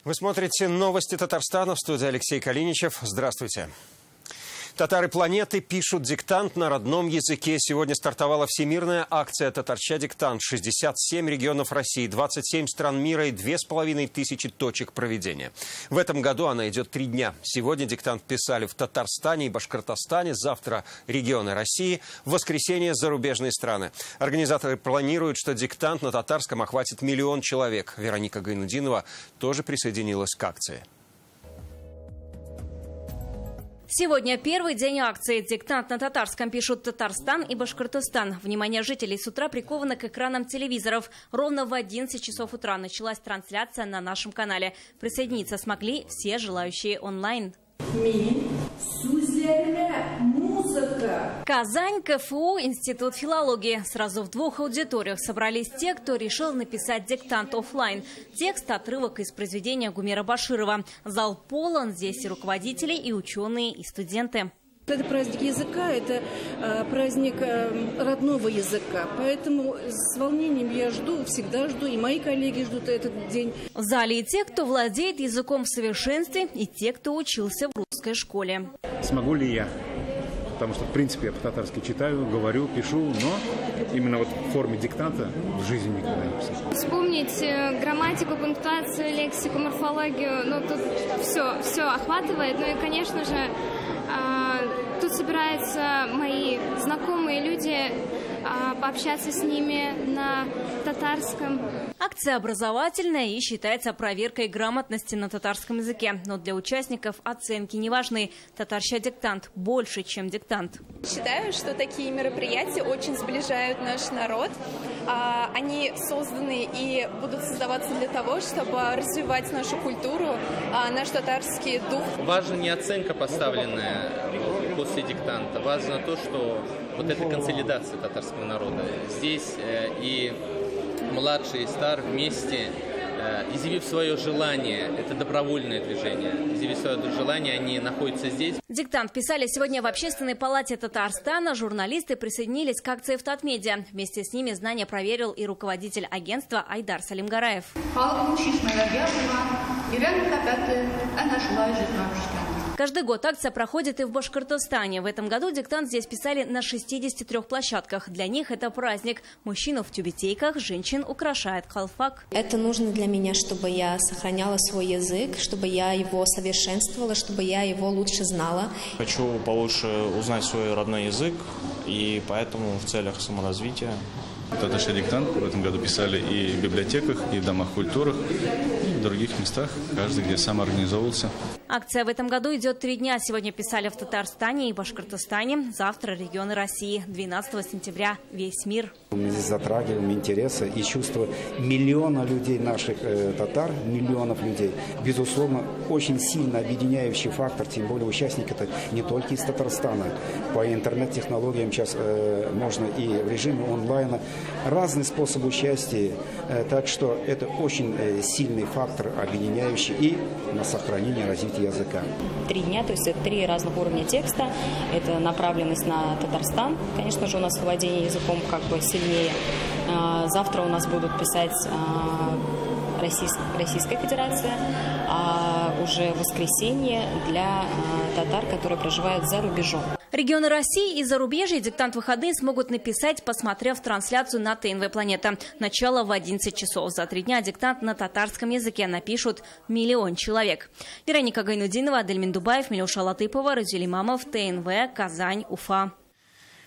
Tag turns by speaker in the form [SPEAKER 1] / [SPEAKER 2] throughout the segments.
[SPEAKER 1] Вы смотрите новости Татарстана, в студии Алексей Калиничев. Здравствуйте. Татары планеты пишут диктант на родном языке. Сегодня стартовала всемирная акция «Татарча диктант». 67 регионов России, 27 стран мира и 2500 точек проведения. В этом году она идет 3 дня. Сегодня диктант писали в Татарстане и Башкортостане, завтра регионы России, в воскресенье зарубежные страны. Организаторы планируют, что диктант на татарском охватит 1 000 000 человек. Вероника Гайнудинова тоже присоединилась к акции.
[SPEAKER 2] Сегодня первый день акции. Диктант на татарском пишут Татарстан и Башкортостан. Внимание жителей с утра приковано к экранам телевизоров. Ровно в 11 часов утра началась трансляция на нашем канале. Присоединиться смогли все желающие онлайн. Казань, КФУ, Институт филологии. Сразу в 2 аудиториях собрались те, кто решил написать диктант офлайн. Текст – отрывок из произведения Гумера Баширова. Зал полон, здесь и руководители, и ученые, и студенты.
[SPEAKER 3] Это праздник языка, это праздник родного языка. Поэтому с волнением я жду, всегда жду, и мои коллеги ждут этот день.
[SPEAKER 2] В зале и те, кто владеет языком в совершенстве, и те, кто учился в русской школе.
[SPEAKER 4] Смогу ли я? Потому что, в принципе, я по-татарски читаю, говорю, пишу, но именно вот в форме диктанта в жизни никогда не писал.
[SPEAKER 5] Вспомнить грамматику, пунктуацию, лексику, морфологию, ну тут все охватывает. Ну и, конечно же, тут собираются мои знакомые люди, пообщаться с ними на татарском.
[SPEAKER 2] Акция образовательная и считается проверкой грамотности на татарском языке. Но для участников оценки не важны. Татарча диктант больше, чем диктант.
[SPEAKER 6] Считаю, что такие мероприятия очень сближают наш народ. Они созданы и будут создаваться для того, чтобы развивать нашу культуру, наш татарский дух.
[SPEAKER 7] Важна не оценка, поставленная после диктанта. Важно то, что вот эта консолидация татарского народа. Здесь и младший, и стар вместе, изъявив свое желание, это добровольное движение, изъявив свое желание, они находятся здесь.
[SPEAKER 2] Диктант писали сегодня в Общественной палате Татарстана. Журналисты присоединились к акции в Татмедиа. Вместе с ними знания проверил и руководитель агентства Айдар Салимгараев. Каждый год акция проходит и в Башкортостане. В этом году диктант здесь писали на 63 площадках. Для них это праздник. Мужчину в тюбетейках, женщин украшает халфак.
[SPEAKER 8] Это нужно для меня, чтобы я сохраняла свой язык, чтобы я его совершенствовала, чтобы я его лучше знала.
[SPEAKER 9] Хочу получше узнать свой родной язык, и поэтому в целях саморазвития.
[SPEAKER 4] Татарча диктант в этом году писали и в библиотеках, и в домах культуры, и в других местах, каждый где сам организовывался.
[SPEAKER 2] Акция в этом году идет 3 дня. Сегодня писали в Татарстане и Башкортостане. Завтра регионы России. 12 сентября весь мир.
[SPEAKER 10] Мы здесь затрагиваем интересы и чувства миллиона людей, наших татар, миллионов людей. Безусловно, очень сильно объединяющий фактор, тем более участники это не только из Татарстана. По интернет-технологиям сейчас можно и в режиме онлайна. Разные способы участия, так что это очень сильный фактор, объединяющий и на сохранение развития языка.
[SPEAKER 8] 3 дня, то есть это 3 разных уровня текста, это направленность на Татарстан. Конечно же, у нас владение языком как бы сильнее. Завтра у нас будут писать Российская Федерация, а уже в воскресенье для татар, которые проживают за рубежом.
[SPEAKER 2] Регионы России и зарубежья диктант выходные смогут написать, посмотрев трансляцию на ТНВ «Планета». Начало в 11 часов. За 3 дня диктант на татарском языке напишут 1 000 000 человек. Вероника Гайнудинова, Адельмин Дубаев, Милуша Латыпова, Разили Мамов, ТНВ, Казань, Уфа.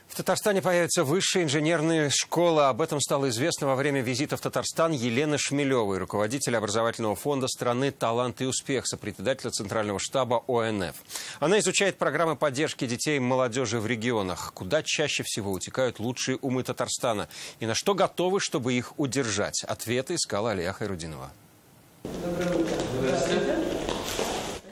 [SPEAKER 1] В Татарстане появится высшая инженерная школа. Об этом стало известно во время визита в Татарстан Елены Шмелевой, руководителя образовательного фонда страны «Талант и успех», сопредседателя Центрального штаба ОНФ. Она изучает программы поддержки детей и молодежи в регионах, куда чаще всего утекают лучшие умы Татарстана и на что готовы, чтобы их удержать. Ответы искала Алия Хайрудинова.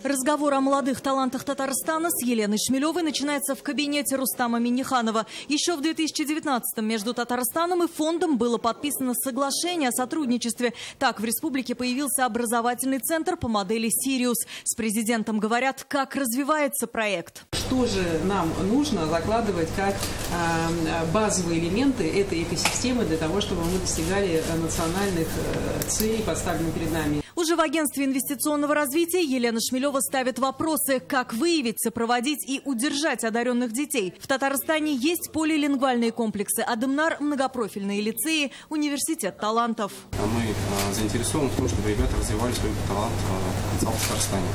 [SPEAKER 11] Разговор о молодых талантах Татарстана с Еленой Шмелевой начинается в кабинете Рустама Минниханова. Еще в 2019-м между Татарстаном и фондом было подписано соглашение о сотрудничестве. Так в республике появился образовательный центр по модели «Сириус». С президентом говорят, как развивается проект.
[SPEAKER 12] Что же нам нужно закладывать как базовые элементы этой экосистемы для того, чтобы мы достигали национальных целей, поставленных перед нами.
[SPEAKER 11] Уже в агентстве инвестиционного развития Елена Шмелева ставит вопросы, как выявить, сопроводить и удержать одаренных детей. В Татарстане есть полилингвальные комплексы «Адемнар», многопрофильные лицеи, университет талантов.
[SPEAKER 13] Мы заинтересованы в том, чтобы ребята развивали свой талант, потенциал в Татарстане.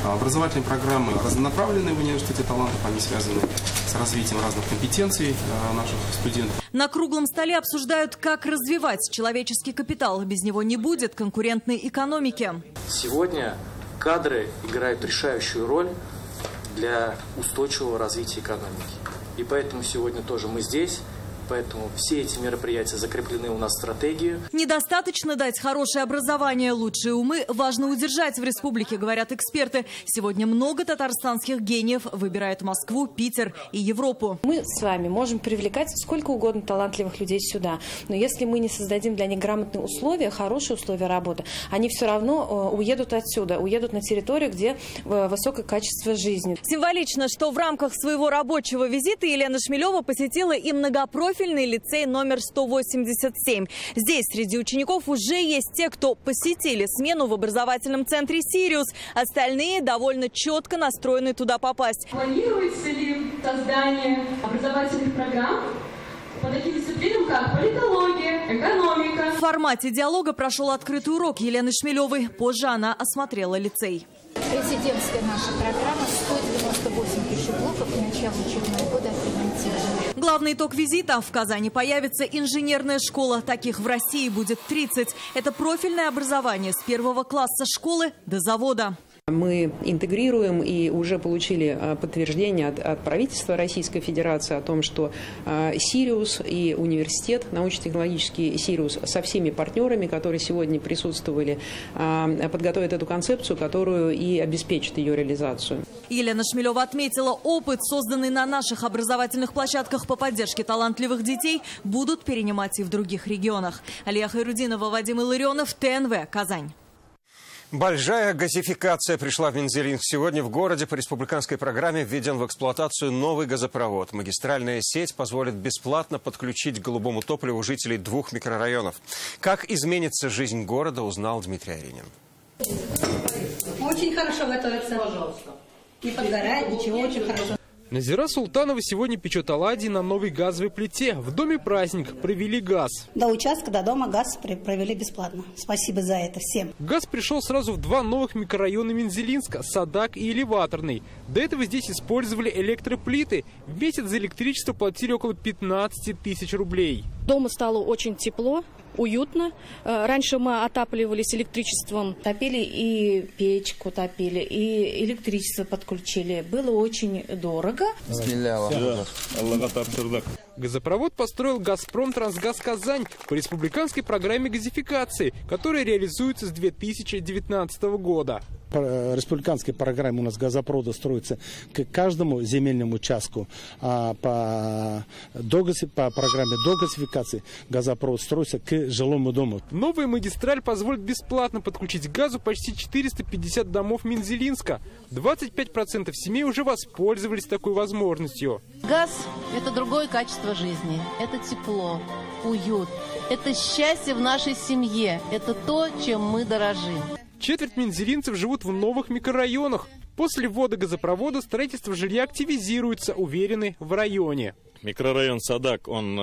[SPEAKER 13] Образовательные программы разнонаправленные в университете талантов, они связаны с развитием разных компетенций наших студентов.
[SPEAKER 11] На круглом столе обсуждают, как развивать человеческий капитал. Без него не будет конкурентной экономики.
[SPEAKER 14] Сегодня кадры играют решающую роль для устойчивого развития экономики. И поэтому сегодня тоже мы здесь. Поэтому все эти мероприятия закреплены у нас в стратегии.
[SPEAKER 11] Недостаточно дать хорошее образование, лучшие умы важно удержать в республике, говорят эксперты. Сегодня много татарстанских гениев выбирают Москву, Питер и Европу.
[SPEAKER 15] Мы с вами можем привлекать сколько угодно талантливых людей сюда. Но если мы не создадим для них грамотные условия, хорошие условия работы, они все равно уедут отсюда, уедут на территорию, где высокое качество жизни.
[SPEAKER 11] Символично, что в рамках своего рабочего визита Елена Шмелева посетила и многопрофильный лицей номер 187. Здесь среди учеников уже есть те, кто посетили смену в образовательном центре «Сириус». Остальные довольно четко настроены туда попасть.
[SPEAKER 16] Планируется ли создание образовательных программ по таким дисциплинам, как политология, экономика?
[SPEAKER 11] В формате диалога прошел открытый урок Елены Шмелевой. Позже она осмотрела лицей.
[SPEAKER 17] Президентская наша программа 198 тысяч блоков к началу учебного года отремонтирована.
[SPEAKER 11] Главный итог визита. В Казани появится инженерная школа. Таких в России будет 30. Это профильное образование с 1 класса школы до завода.
[SPEAKER 18] Мы интегрируем и уже получили подтверждение от правительства Российской Федерации о том, что «Сириус» и университет, научно-технологический «Сириус» со всеми партнерами, которые сегодня присутствовали, подготовят эту концепцию, которую и обеспечит ее реализацию.
[SPEAKER 11] Елена Шмелева отметила, опыт, созданный на наших образовательных площадках по поддержке талантливых детей, будут перенимать и в других регионах. Алия Хайрудинова, Вадим Илларионов, ТНВ, Казань.
[SPEAKER 1] Большая газификация пришла в Мензелинск. Сегодня в городе по республиканской программе введен в эксплуатацию новый газопровод. Магистральная сеть позволит бесплатно подключить к голубому топливу жителей 2 микрорайонов. Как изменится жизнь города, узнал Дмитрий Аринин.
[SPEAKER 19] Очень хорошо готовится. Пожалуйста. Не подгорает, ничего, очень хорошо.
[SPEAKER 20] Назира Султанова сегодня печет оладьи на новой газовой плите. В доме праздник, провели газ.
[SPEAKER 19] До участка, до дома газ провели бесплатно. Спасибо за это всем.
[SPEAKER 20] Газ пришел сразу в 2 новых микрорайона Мензелинска – Садак и Элеваторный. До этого здесь использовали электроплиты. В месяц за электричество платили около 15 тысяч рублей.
[SPEAKER 21] Дома стало очень тепло, уютно. Раньше мы отапливались электричеством.
[SPEAKER 15] Топили и печку топили, и электричество подключили. Было очень дорого.
[SPEAKER 20] Газопровод построил «Газпром Трансгаз Казань» по республиканской программе газификации, которая реализуется с 2019 года.
[SPEAKER 22] По республиканской программе у нас газопроводы строятся к каждому земельному участку. А по программе догазификации газопровод строится к жилому дому.
[SPEAKER 20] Новая магистраль позволит бесплатно подключить к газу почти 450 домов Мензелинска. 25% семей уже воспользовались такой возможностью.
[SPEAKER 23] Газ – это другое качество жизни. Это тепло, уют. Это счастье в нашей семье. Это то, чем мы дорожим.
[SPEAKER 20] Четверть мензелинцев живут в новых микрорайонах. После ввода газопровода строительство жилья активизируется, уверены в районе.
[SPEAKER 24] Микрорайон Садак, он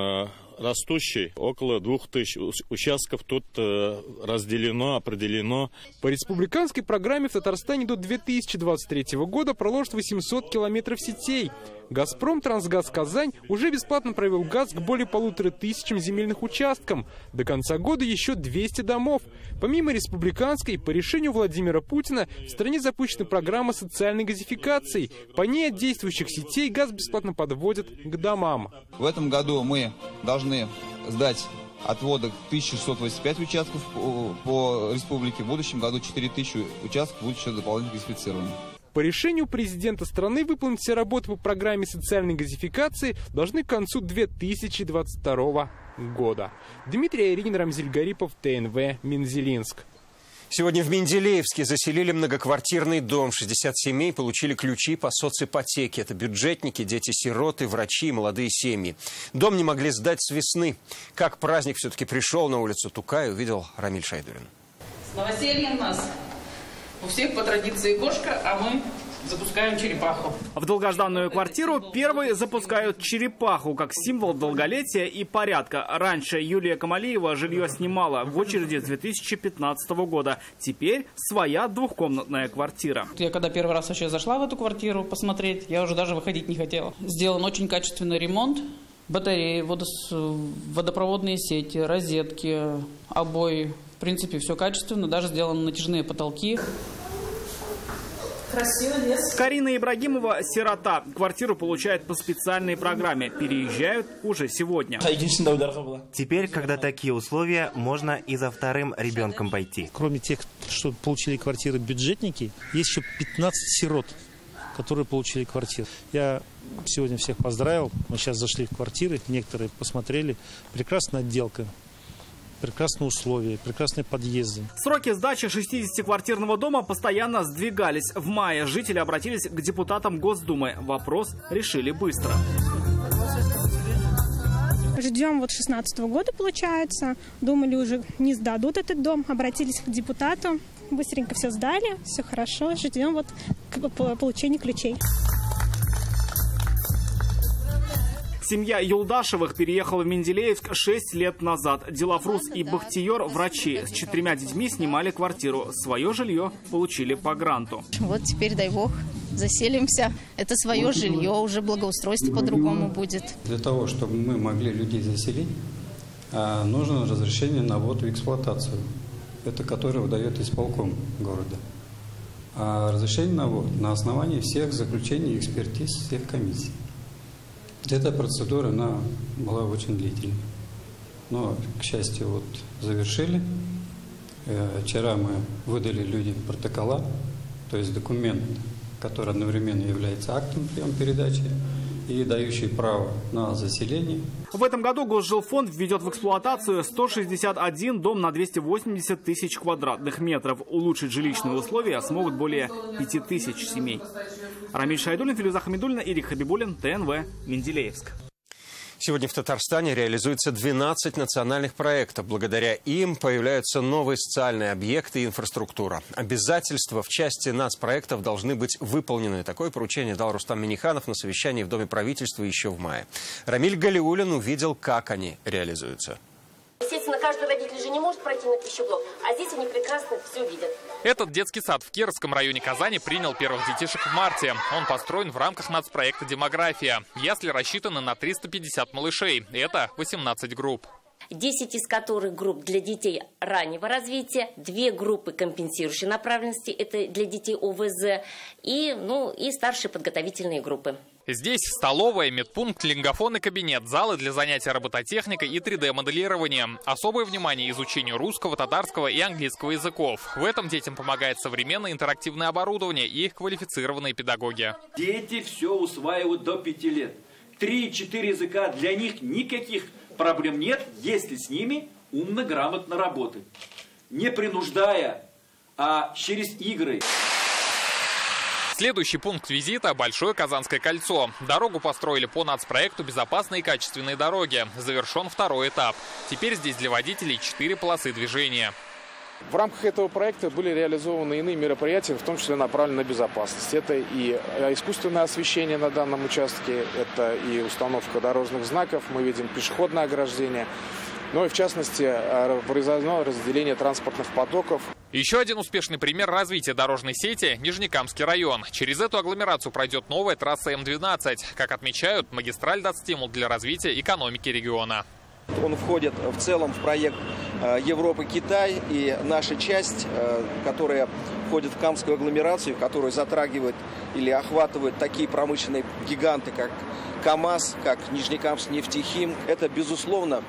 [SPEAKER 24] растущий. Около 2000 участков тут разделено, определено.
[SPEAKER 20] По республиканской программе в Татарстане до 2023 года проложат 800 километров сетей. «Газпром Трансгаз Казань» уже бесплатно провел газ к более 1500 земельных участкам. До конца года еще 200 домов. Помимо республиканской, по решению Владимира Путина в стране запущена программа социальной газификации. По ней от действующих сетей газ бесплатно подводят к домам.
[SPEAKER 25] В этом году мы должны сдать отвода 1685 участков по республике. В будущем году 4000 участков будут еще дополнительно газифицированы.
[SPEAKER 20] По решению президента страны выполнить все работы по программе социальной газификации должны к концу 2022 года. Дмитрий Аринин, Рамзиль Гарипов, ТНВ, Мензелинск.
[SPEAKER 1] Сегодня в Менделеевске заселили многоквартирный дом. 60 семей получили ключи по соципотеке. Это бюджетники, дети-сироты, врачи и молодые семьи. Дом не могли сдать с весны. Как праздник все-таки пришел на улицу Тукай, увидел Рамиль Шайдулин.
[SPEAKER 3] Новоселье у нас. У всех по традиции кошка, а мы запускаем черепаху.
[SPEAKER 5] В долгожданную квартиру первые запускают черепаху, как символ долголетия и порядка. Раньше Юлия Камалиева жилье снимала в очереди с 2015 года. Теперь своя двухкомнатная квартира.
[SPEAKER 3] Я когда первый раз вообще зашла в эту квартиру посмотреть, я уже даже выходить не хотела. Сделан очень качественный ремонт. Батареи, водопроводные сети, розетки, обои. В принципе, все качественно. Даже сделаны натяжные потолки. Красивый лес.
[SPEAKER 5] Карина Ибрагимова – сирота. Квартиру получает по специальной программе. Переезжают уже сегодня.
[SPEAKER 6] Теперь, когда такие условия, можно и за вторым ребенком пойти.
[SPEAKER 22] Кроме тех, что получили квартиры бюджетники, есть еще 15 сирот, которые получили квартиры. Я сегодня всех поздравил. Мы сейчас зашли в квартиры, некоторые посмотрели. Прекрасная отделка. Прекрасные условия, прекрасные подъезды.
[SPEAKER 5] Сроки сдачи 60-квартирного дома постоянно сдвигались. В мае жители обратились к депутатам Госдумы. Вопрос решили быстро.
[SPEAKER 7] Ждем вот 16-го года, получается. Думали, уже не сдадут этот дом. Обратились к депутату. Быстренько все сдали. Все хорошо. Ждем вот получения ключей.
[SPEAKER 5] Семья Юлдашевых переехала в Менделеевск 6 лет назад. Дилафрус и Бахтиер, врачи, с 4 детьми снимали квартиру. Свое жилье получили по гранту.
[SPEAKER 23] Вот теперь, дай бог, заселимся. Это свое жилье, уже благоустройство по-другому будет.
[SPEAKER 9] Для того, чтобы мы могли людей заселить, нужно разрешение на ввод в эксплуатацию. Это которое выдает исполком города. А разрешение на ввод на основании всех заключений и экспертиз всех комиссий. Эта процедура, она была очень длительной. Но, к счастью, вот завершили. Вчера мы выдали людям протокола, то есть документ, который одновременно является актом приема-передачи и дающий право на заселение.
[SPEAKER 5] В этом году Госжилфонд введет в эксплуатацию 161 дом на 280 тысяч квадратных метров. Улучшить жилищные условия смогут более 5000 семей. Рамиль Шайдуллин, Филюза Хамидуллина, Ирик Хабибуллин, ТНВ, Менделеевск.
[SPEAKER 1] Сегодня в Татарстане реализуется 12 национальных проектов. Благодаря им появляются новые социальные объекты и инфраструктура. Обязательства в части нацпроектов должны быть выполнены. Такое поручение дал Рустам Минниханов на совещании в Доме правительства еще в мае. Рамиль Галиуллин увидел, как они реализуются.
[SPEAKER 26] Естественно, каждый родитель же не может пройти на пищеблок, а здесь они прекрасно все видят.
[SPEAKER 27] Этот детский сад в Кировском районе Казани принял первых детишек в марте. Он построен в рамках нацпроекта «Демография». Ясли рассчитаны на 350 малышей. Это 18 групп.
[SPEAKER 26] 10 из которых групп для детей раннего развития, 2 группы компенсирующей направленности, это для детей ОВЗ, и старшие подготовительные группы.
[SPEAKER 27] Здесь столовая, медпункт, лингофонный кабинет, залы для занятия робототехникой и 3D-моделированием. Особое внимание изучению русского, татарского и английского языков. В этом детям помогает современное интерактивное оборудование и их квалифицированные педагоги.
[SPEAKER 28] Дети все усваивают до 5 лет. 3-4 языка, для них никаких проблем нет, если с ними умно, грамотно работать. Не принуждая, а через игры.
[SPEAKER 27] Следующий пункт визита – Большое Казанское кольцо. Дорогу построили по нацпроекту «Безопасные и качественные дороги». Завершен второй этап. Теперь здесь для водителей 4 полосы движения.
[SPEAKER 29] В рамках этого проекта были реализованы иные мероприятия, в том числе направленные на безопасность. Это и искусственное освещение на данном участке, это и установка дорожных знаков, мы видим пешеходное ограждение. Ну и в частности произошло разделение транспортных потоков.
[SPEAKER 27] Еще один успешный пример развития дорожной сети – Нижнекамский район. Через эту агломерацию пройдет новая трасса М12. Как отмечают, магистраль даст стимул для развития экономики региона.
[SPEAKER 30] Он входит в целом в проект Европа-Китай, и наша часть, которая входит в Камскую агломерацию, которая затрагивает или охватывает такие промышленные гиганты, как КАМАЗ, как Нижнекамск нефтехим, это, безусловно,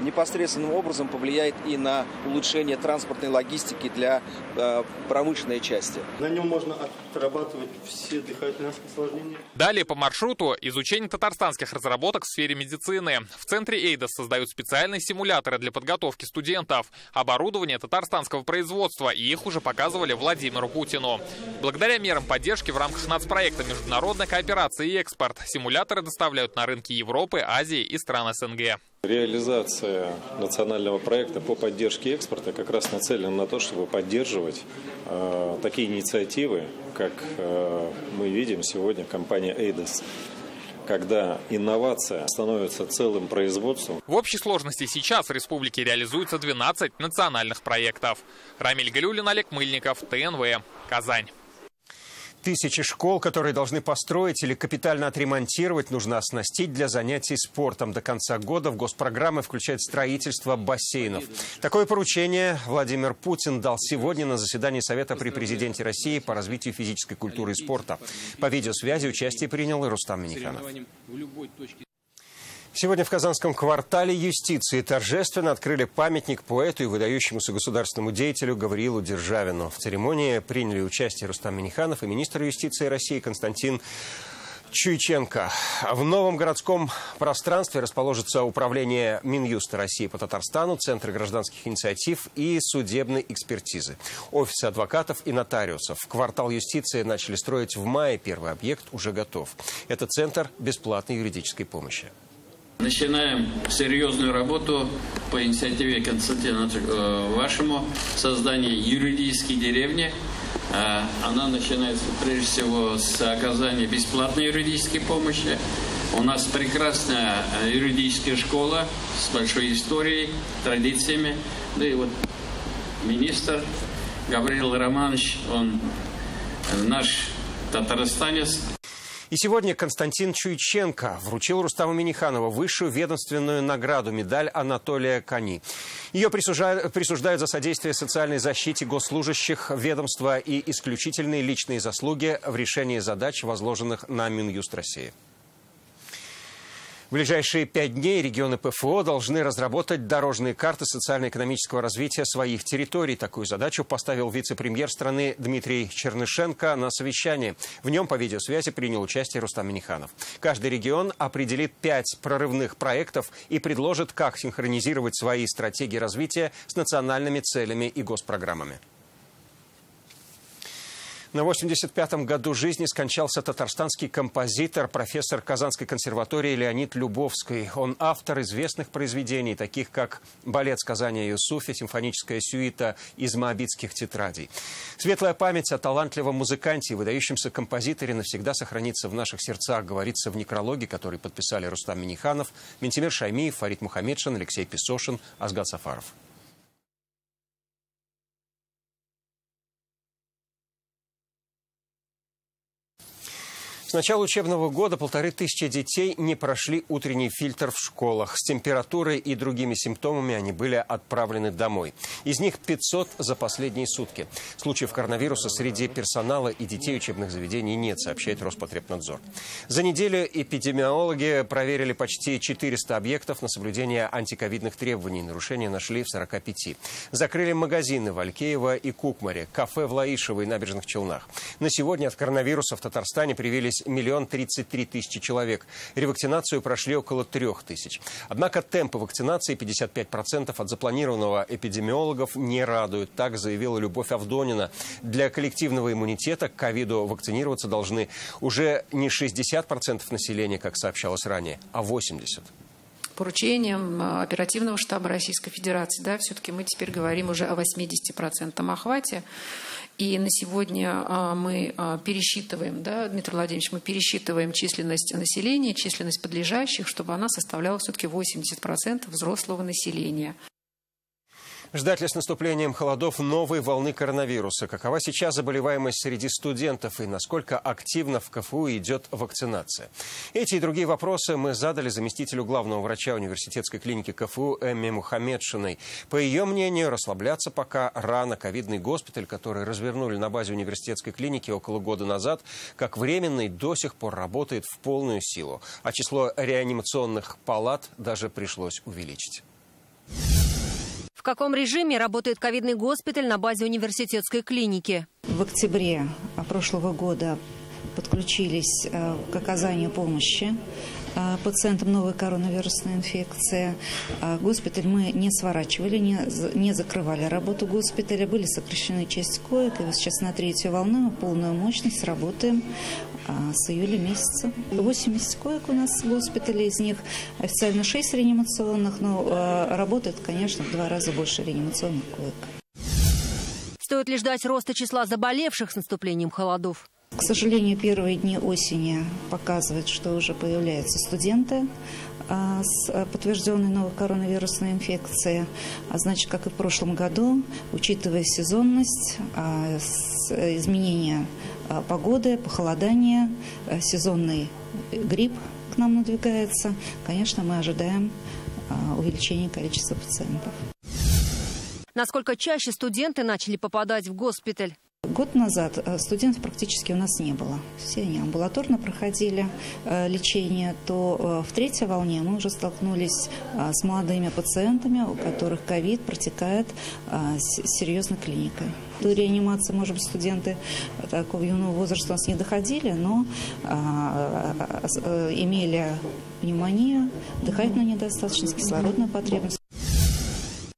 [SPEAKER 30] непосредственным образом повлияет и на улучшение транспортной логистики для промышленной части.
[SPEAKER 31] На нем можно отрабатывать все дыхательные осложнения.
[SPEAKER 27] Далее по маршруту изучение татарстанских разработок в сфере медицины. В центре Эйдос создают специальные симуляторы для подготовки студентов. Оборудование татарстанского производства, и их уже показывали Владимиру Путину. Благодаря мерам поддержки в рамках нацпроекта «Международная кооперация и экспорт» симуляторы доставляют на рынки Европы, Азии и стран СНГ.
[SPEAKER 2] Реализация национального проекта по поддержке экспорта как раз нацелена на то, чтобы поддерживать такие инициативы, как мы видим сегодня компания «Эйдос», когда инновация становится целым производством.
[SPEAKER 27] В общей сложности сейчас в республике реализуется 12 национальных проектов. Рамиль Галюлин, Олег Мыльников, ТНВ, Казань.
[SPEAKER 1] Тысячи школ, которые должны построить или капитально отремонтировать, нужно оснастить для занятий спортом. До конца года в госпрограммы включает строительство бассейнов. Такое поручение Владимир Путин дал сегодня на заседании Совета при президенте России по развитию физической культуры и спорта. По видеосвязи участие принял и Рустам Минниханов. Сегодня в Казанском квартале юстиции торжественно открыли памятник поэту и выдающемуся государственному деятелю Гавриилу Державину. В церемонии приняли участие Рустам Минниханов и министр юстиции России Константин Чуйченко. В новом городском пространстве расположится управление Минюста России по Татарстану, Центр гражданских инициатив и судебной экспертизы, офисы адвокатов и нотариусов. Квартал юстиции начали строить в мае, первый объект уже готов. Это центр бесплатной юридической помощи.
[SPEAKER 4] Начинаем серьезную работу по инициативе Константина вашему создание юридической деревни. Она начинается прежде всего с оказания бесплатной юридической помощи. У нас прекрасная юридическая школа с большой историей, традициями. Да и вот министр Гавриил Романович, он наш татарстанец.
[SPEAKER 1] И сегодня Константин Чуйченко вручил Рустаму Минниханову высшую ведомственную награду «Медаль Анатолия Кани». Ее присуждают за содействие социальной защите госслужащих ведомства и исключительные личные заслуги в решении задач, возложенных на Минюст России. В ближайшие 5 дней регионы ПФО должны разработать дорожные карты социально-экономического развития своих территорий. Такую задачу поставил вице-премьер страны Дмитрий Чернышенко на совещании. В нем по видеосвязи принял участие Рустам Минниханов. Каждый регион определит 5 прорывных проектов и предложит, как синхронизировать свои стратегии развития с национальными целями и госпрограммами. На 85-м году жизни скончался татарстанский композитор, профессор Казанской консерватории Леонид Любовский. Он автор известных произведений, таких как «Балет сказания Юсуфе», симфоническая сюита из моабитских тетрадей. Светлая память о талантливом музыканте и выдающемся композиторе навсегда сохранится в наших сердцах, говорится в некрологе, который подписали Рустам Минниханов, Ментимир Шаймиев, Фарид Мухаммедшин, Алексей Песошин, Азгат Сафаров. С начала учебного года 1500 детей не прошли утренний фильтр в школах. С температурой и другими симптомами они были отправлены домой. Из них 500 за последние сутки. Случаев коронавируса среди персонала и детей учебных заведений нет, сообщает Роспотребнадзор. За неделю эпидемиологи проверили почти 400 объектов на соблюдение антиковидных требований. Нарушения нашли в 45. Закрыли магазины в Алькеево и Кукмаре, кафе в Лаишево и Набережных Челнах. На сегодня от коронавируса в Татарстане привились 1 033 000 человек. Ревакцинацию прошли около 3000. Однако темпы вакцинации 55% от запланированного эпидемиологов не радуют. Так заявила Любовь Авдонина. Для коллективного иммунитета к ковиду вакцинироваться должны уже не 60% населения, как сообщалось ранее, а 80%.
[SPEAKER 8] Поручением оперативного штаба Российской Федерации, да, все-таки мы теперь говорим уже о 80% охвате. И на сегодня мы пересчитываем, да, Дмитрий Владимирович, мы пересчитываем численность населения, численность подлежащих, чтобы она составляла все-таки 80% взрослого населения.
[SPEAKER 1] Ждать ли с наступлением холодов новой волны коронавируса? Какова сейчас заболеваемость среди студентов и насколько активно в КФУ идет вакцинация? Эти и другие вопросы мы задали заместителю главного врача университетской клиники КФУ Эмме Мухаммедшиной. По ее мнению, расслабляться пока рано. Ковидный госпиталь, который развернули на базе университетской клиники около года назад, как временный, до сих пор работает в полную силу. А число реанимационных палат даже пришлось увеличить.
[SPEAKER 10] В каком режиме работает ковидный госпиталь на базе университетской клиники?
[SPEAKER 11] В октябре прошлого года подключились к оказанию помощи пациентам новой коронавирусной инфекции. Госпиталь мы не сворачивали, не закрывали работу госпиталя, были сокращены часть коек. И сейчас на 3-ю волну полную мощность работаем с июля месяца. 80 коек у нас в госпитале, из них официально 6 реанимационных, но работает, конечно, в 2 раза больше реанимационных коек.
[SPEAKER 10] Стоит ли ждать роста числа заболевших с наступлением холодов?
[SPEAKER 11] К сожалению, первые дни осени показывают, что уже появляются студенты с подтвержденной новой коронавирусной инфекцией. А значит, как и в прошлом году, учитывая сезонность, изменение погоды, похолодание, сезонный грипп к нам надвигается, конечно, мы ожидаем увеличения количества пациентов.
[SPEAKER 10] Насколько чаще студенты начали попадать в госпиталь?
[SPEAKER 11] Год назад студентов практически у нас не было. Все они амбулаторно проходили лечение. То в третьей волне мы уже столкнулись с молодыми пациентами, у которых ковид протекает с серьезной клиникой. До реанимации, может быть, студенты такого юного возраста у нас не доходили, но имели пневмонию, дыхательную недостаточность, кислородную потребность.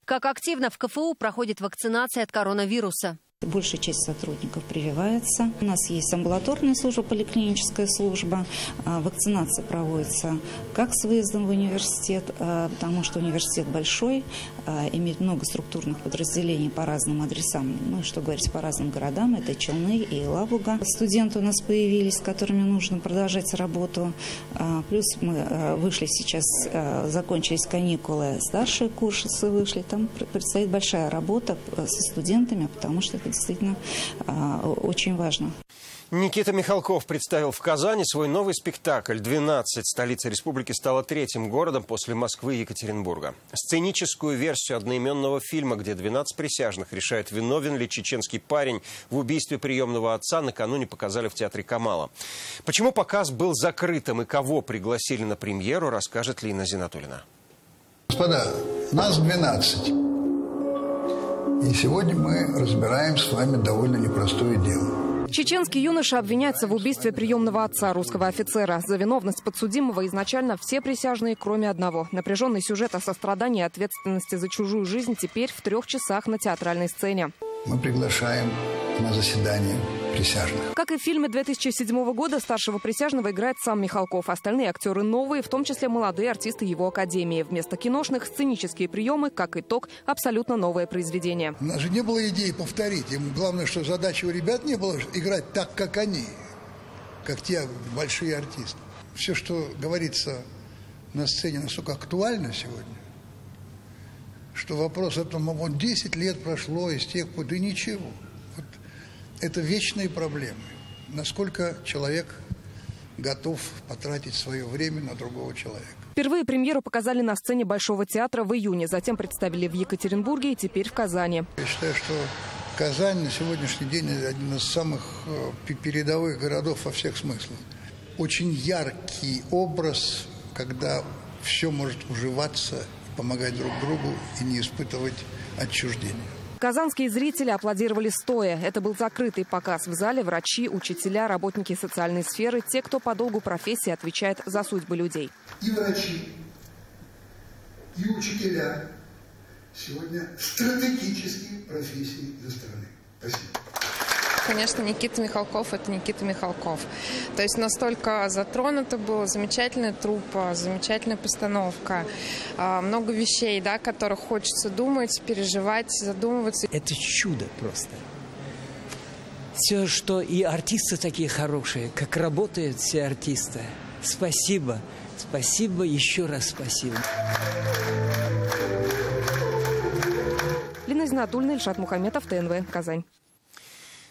[SPEAKER 10] Как активно в КФУ проходит вакцинация от коронавируса?
[SPEAKER 11] Большая часть сотрудников прививается. У нас есть амбулаторная служба, поликлиническая служба. Вакцинация проводится как с выездом в университет, потому что университет большой, имеет много структурных подразделений по разным адресам. Ну, что говорить, по разным городам. Это Челны и Елабуга. Студенты у нас появились, с которыми нужно продолжать работу. Плюс мы вышли сейчас, закончились каникулы, старшие курсы вышли. Там предстоит большая работа со студентами, потому что это действительно очень важно.
[SPEAKER 1] Никита Михалков представил в Казани свой новый спектакль «12». Столица республики стала 3-м городом после Москвы и Екатеринбурга. Сценическую версию одноименного фильма, где 12 присяжных решают, виновен ли чеченский парень в убийстве приемного отца, накануне показали в театре Камала. Почему показ был закрытым и кого пригласили на премьеру, расскажет Лина Зинатуллина.
[SPEAKER 12] Господа, нас 12. И сегодня мы разбираем с вами довольно непростое дело.
[SPEAKER 13] Чеченский юноша обвиняется в убийстве приемного отца русского офицера. За виновность подсудимого изначально все присяжные, кроме одного. Напряженный сюжет о сострадании и ответственности за чужую жизнь теперь в 3 часах на театральной сцене.
[SPEAKER 12] Мы приглашаем на заседание присяжных.
[SPEAKER 13] Как и в фильме 2007 года, старшего присяжного играет сам Михалков. Остальные актеры новые, в том числе молодые артисты его академии. Вместо киношных сценические приемы, как итог, абсолютно новое произведение.
[SPEAKER 12] У нас же не было идеи повторить. Им главное, что задача у ребят не было играть так, как они, как те большие артисты. Все, что говорится на сцене, настолько актуально сегодня, что вопрос о том, вот 10 лет прошло из тех пор, да ничего. Вот это вечные проблемы. Насколько человек готов потратить свое время на другого человека.
[SPEAKER 13] Впервые премьеру показали на сцене Большого театра в июне. Затем представили в Екатеринбурге и теперь в Казани.
[SPEAKER 12] Я считаю, что Казань на сегодняшний день один из самых передовых городов во всех смыслах. Очень яркий образ, когда все может уживаться, помогать друг другу и не испытывать отчуждения.
[SPEAKER 13] Казанские зрители аплодировали стоя. Это был закрытый показ. В зале врачи, учителя, работники социальной сферы, те, кто по долгу профессии отвечает за судьбы людей.
[SPEAKER 12] И врачи, и учителя сегодня стратегические профессии для страны. Спасибо.
[SPEAKER 14] Конечно, Никита Михалков – это Никита Михалков. То есть настолько затронута была замечательная труппа, замечательная постановка, много вещей, да, о которых хочется думать, переживать, задумываться.
[SPEAKER 15] Это чудо просто. Все, что и артисты такие хорошие, как работают все артисты. Спасибо, спасибо, еще раз спасибо.
[SPEAKER 13] Лина Зинатуллина, Ильшат Мухаметов, ТНВ, Казань.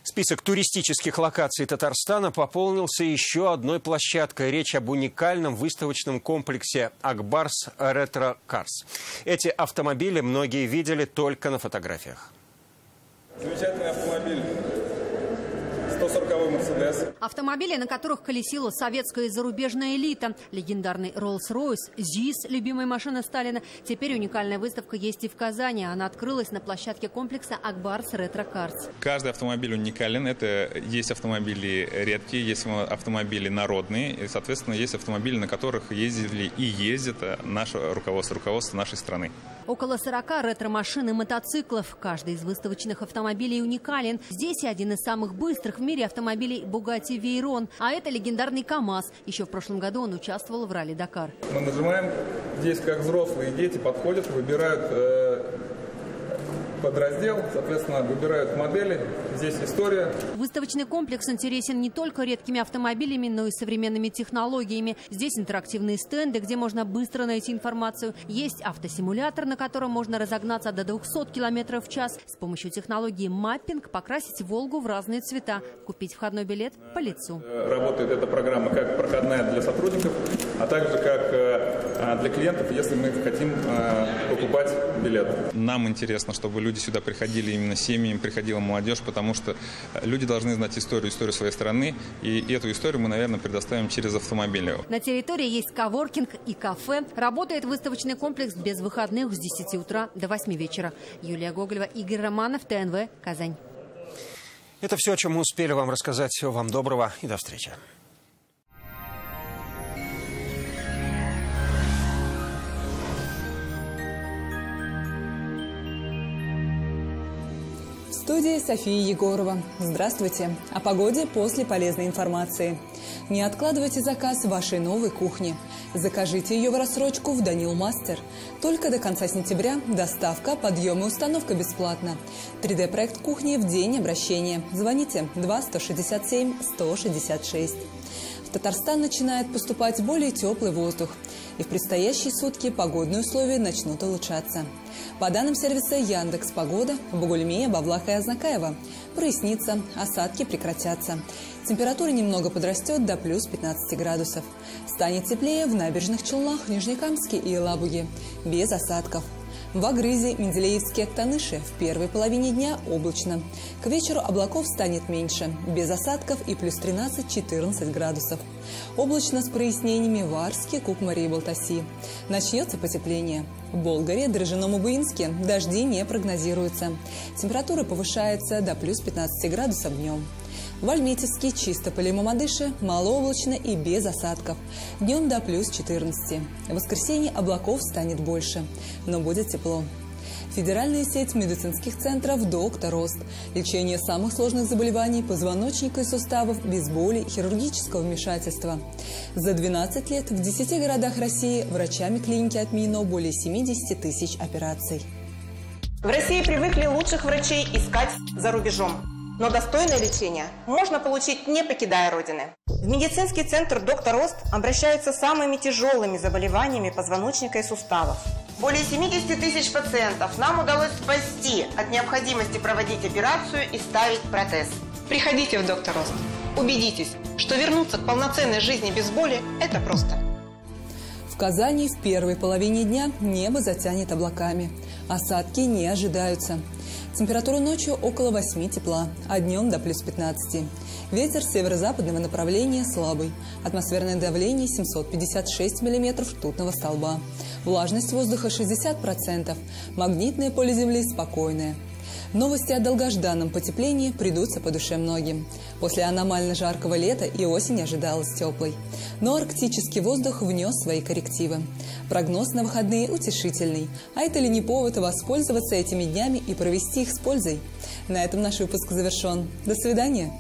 [SPEAKER 1] Список туристических локаций Татарстана пополнился еще одной площадкой. Речь об уникальном выставочном комплексе «Акбарс Ретро Карс». Эти автомобили многие видели только на фотографиях.
[SPEAKER 16] Замечательный автомобиль. 140-й «Мерседес».
[SPEAKER 10] Автомобили, на которых колесила советская и зарубежная элита. Легендарный Роллс-Ройс, ЗИС, любимая машина Сталина. Теперь уникальная выставка есть и в Казани. Она открылась на площадке комплекса «Акбарс Ретро Карс».
[SPEAKER 16] Каждый автомобиль уникален. Это есть автомобили редкие, есть автомобили народные. И, соответственно, есть автомобили, на которых ездили и ездит наше руководство нашей страны.
[SPEAKER 10] Около 40 ретро-машин и мотоциклов. Каждый из выставочных автомобилей уникален. Здесь и один из самых быстрых в мире автомобилей Bugatti Veyron. А это легендарный КАМАЗ. Еще в прошлом году он участвовал в ралли Дакар.
[SPEAKER 3] Мы нажимаем, здесь как взрослые дети подходят, выбирают подраздел, соответственно, выбирают модели. Здесь история.
[SPEAKER 10] Выставочный комплекс интересен не только редкими автомобилями, но и современными технологиями. Здесь интерактивные стенды, где можно быстро найти информацию. Есть автосимулятор, на котором можно разогнаться до 200 км в час. С помощью технологии маппинг покрасить «Волгу» в разные цвета. Купить входной билет по лицу.
[SPEAKER 3] Работает эта программа как проходная для сотрудников, а также как для клиентов, если мы хотим покупать билет.
[SPEAKER 16] Нам интересно, чтобы люди сюда приходили именно семьями, приходила молодежь, потому что люди должны знать историю своей страны, и эту историю мы, наверное, предоставим через автомобили.
[SPEAKER 10] На территории есть коворкинг и кафе. Работает выставочный комплекс без выходных с 10 утра до 8 вечера. Юлия Гоголева, Игорь Романов, ТНВ, Казань.
[SPEAKER 1] Это все, о чем мы успели вам рассказать. Всего вам доброго и до встречи.
[SPEAKER 6] В студии София Егорова. Здравствуйте. О погоде после полезной информации. Не откладывайте заказ вашей новой кухни. Закажите ее в рассрочку в Данил Мастер. Только до конца сентября доставка, подъем и установка бесплатно. 3D-проект кухни в день обращения. Звоните 2-167-166. В Татарстан начинает поступать более теплый воздух. И в предстоящие сутки погодные условия начнут улучшаться. По данным сервиса Яндекс.Погода, в Бугульме, Бавлаха и Азнакаево прояснится, осадки прекратятся. Температура немного подрастет до плюс 15 градусов. Станет теплее в Набережных Челнах, Нижнекамске и Елабуге, без осадков. В Агрызе, Менделеевске, Актаныше в первой половине дня облачно. К вечеру облаков станет меньше, без осадков и плюс 13-14 градусов. Облачно с прояснениями в Арске, Кукмаре и Балтаси. Начнется потепление. В Болгаре, Дрожжином и Буинске дожди не прогнозируются. Температура повышается до плюс 15 градусов днем. В Альметьевске, Чистополе и Мамадыше малооблачно и без осадков. Днем до плюс 14. В воскресенье облаков станет больше, но будет тепло. Федеральная сеть медицинских центров «Доктор Ост». Лечение самых сложных заболеваний позвоночника и суставов без боли, хирургического вмешательства. За 12 лет в 10 городах России врачами клиники отменено более 70 тысяч операций.
[SPEAKER 7] В России привыкли лучших врачей искать за рубежом. Но достойное лечение можно получить, не покидая Родины. В медицинский центр «Доктор Ост» обращаются с самыми тяжелыми заболеваниями позвоночника и суставов. Более 70 тысяч пациентов нам удалось спасти от необходимости проводить операцию и ставить протез. Приходите в «Доктор Ост». Убедитесь, что вернуться к полноценной жизни без боли – это просто.
[SPEAKER 6] В Казани в первой половине дня небо затянет облаками. Осадки не ожидаются. Температура ночью около 8 тепла, а днем до плюс 15. Ветер северо-западного направления слабый. Атмосферное давление 756 мм ртутного столба. Влажность воздуха 60%. Магнитное поле Земли спокойное. Новости о долгожданном потеплении придутся по душе многим. После аномально жаркого лета и осень ожидалась теплой. Но арктический воздух внес свои коррективы. Прогноз на выходные утешительный. А это ли не повод воспользоваться этими днями и провести их с пользой? На этом наш выпуск завершен. До свидания.